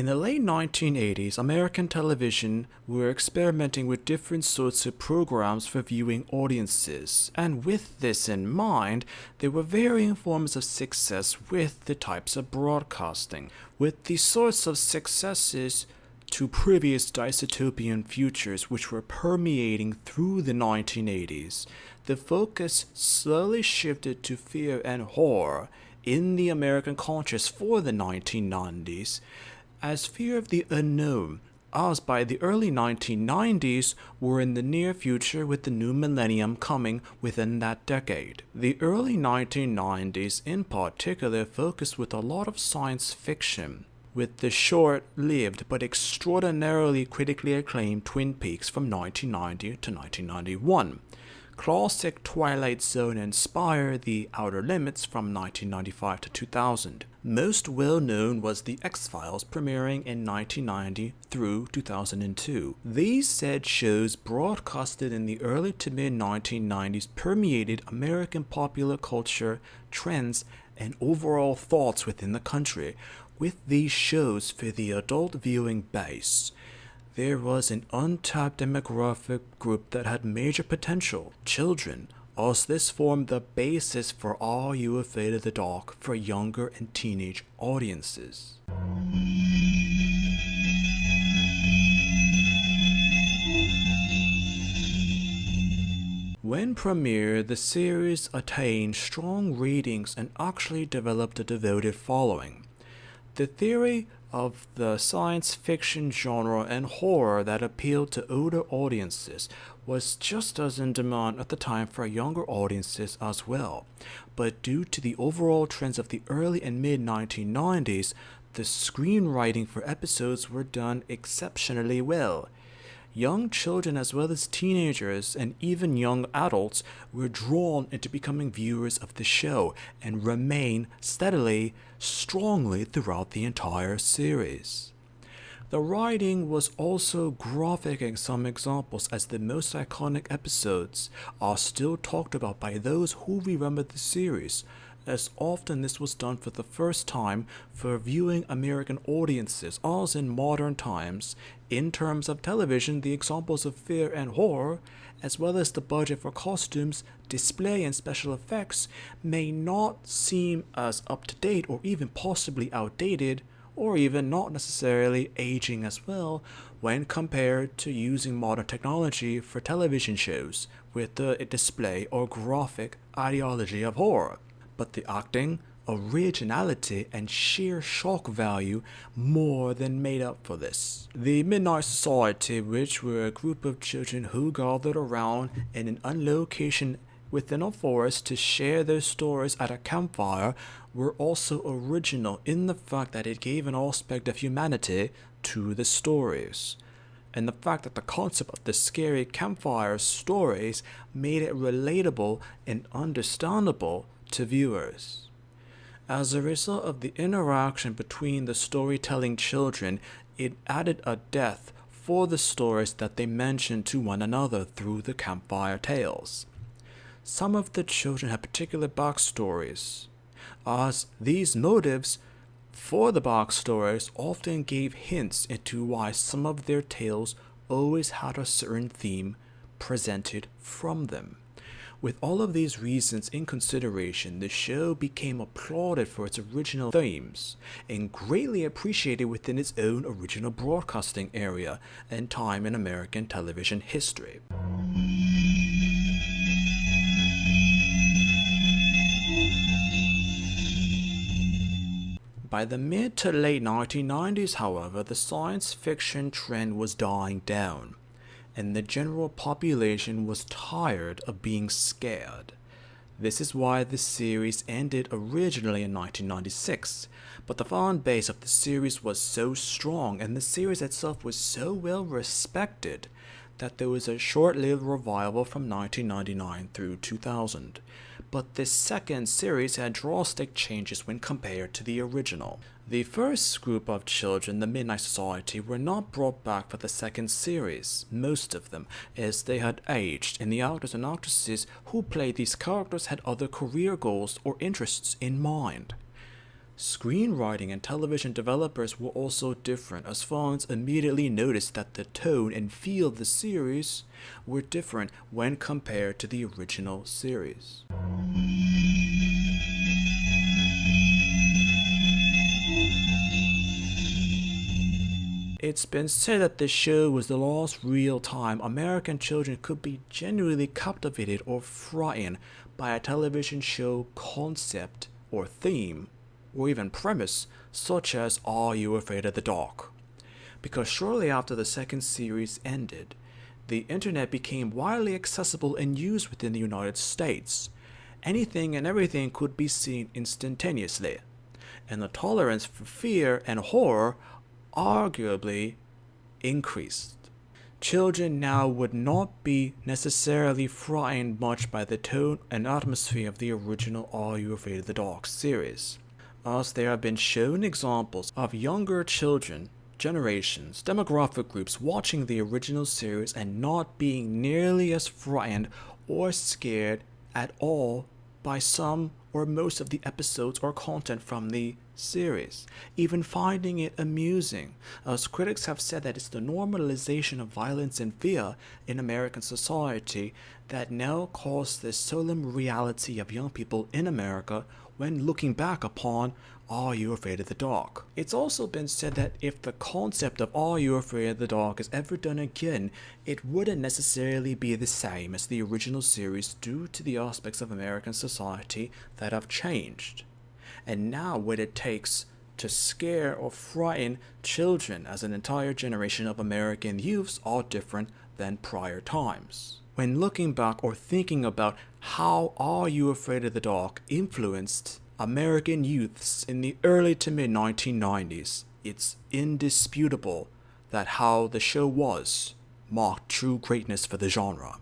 In the late 1980s, American television were experimenting with different sorts of programs for viewing audiences, and with this in mind, there were varying forms of success with the types of broadcasting. With the sorts of successes to previous dystopian futures which were permeating through the 1980s, the focus slowly shifted to fear and horror in the American conscious for the 1990s, as fear of the unknown, as by the early 1990s, were in the near future with the new millennium coming within that decade. The early 1990s in particular focused with a lot of science fiction, with the short-lived but extraordinarily critically acclaimed Twin Peaks from 1990 to 1991. Classic Twilight Zone inspired The Outer Limits from 1995 to 2000. Most well-known was The X-Files, premiering in 1990 through 2002. These said shows, broadcasted in the early to mid-1990s, permeated American popular culture, trends, and overall thoughts within the country. With these shows for the adult viewing base, there was an untapped demographic group that had major potential, children, as this formed the basis for Are You Afraid of the Dark for younger and teenage audiences. When premiered, the series attained strong ratings and actually developed a devoted following. The theory of the science fiction genre and horror that appealed to older audiences was just as in demand at the time for younger audiences as well. But due to the overall trends of the early and mid-1990s, the screenwriting for episodes were done exceptionally well. Young children as well as teenagers and even young adults were drawn into becoming viewers of the show and remain steadily, strongly throughout the entire series. The writing was also graphic in some examples, as the most iconic episodes are still talked about by those who remember the series, as often this was done for the first time for viewing American audiences, as in modern times. In terms of television, the examples of fear and horror, as well as the budget for costumes, display, and special effects, may not seem as up-to-date or even possibly outdated, or even not necessarily aging as well when compared to using modern technology for television shows with the display or graphic ideology of horror. But the acting, originality, and sheer shock value more than made up for this. The Midnight Society, which were a group of children who gathered around in an unlocation within a forest to share their stories at a campfire, were also original in the fact that it gave an aspect of humanity to the stories, and the fact that the concept of the scary campfire stories made it relatable and understandable to viewers. As a result of the interaction between the storytelling children, it added a depth for the stories that they mentioned to one another through the campfire tales. Some of the children had particular backstories, as these motives for the backstories often gave hints into why some of their tales always had a certain theme presented from them. With all of these reasons in consideration, the show became applauded for its original themes and greatly appreciated within its own original broadcasting area and time in American television history. By the mid to late 1990s, however, the science fiction trend was dying down, and the general population was tired of being scared. This is why the series ended originally in 1996, but the fan base of the series was so strong and the series itself was so well respected that there was a short-lived revival from 1999 through 2000. But this second series had drastic changes when compared to the original. The first group of children, the Midnight Society, were not brought back for the second series, most of them, as they had aged, and the actors and actresses who played these characters had other career goals or interests in mind. Screenwriting and television developers were also different, as fans immediately noticed that the tone and feel of the series were different when compared to the original series. It's been said that the show was the last real time American children could be genuinely captivated or frightened by a television show concept or theme, or even premise, such as Are You Afraid of the Dark? Because shortly after the second series ended, the internet became widely accessible and used within the United States. Anything and everything could be seen instantaneously, and the tolerance for fear and horror arguably increased. Children now would not be necessarily frightened much by the tone and atmosphere of the original Are You Afraid of the Dark series, as there have been shown examples of younger children, generations, demographic groups watching the original series and not being nearly as frightened or scared at all by some or most of the episodes or content from the series, even finding it amusing, as critics have said that it's the normalization of violence and fear in American society that now caused this solemn reality of young people in America when looking back upon Are You Afraid of the Dark? It's also been said that if the concept of Are You Afraid of the Dark is ever done again, it wouldn't necessarily be the same as the original series due to the aspects of American society that have changed. And now what it takes to scare or frighten children as an entire generation of American youths are different than prior times. When looking back or thinking about how Are You Afraid of the Dark influenced American youths in the early to mid 1990s, it's indisputable that how the show was marked true greatness for the genre.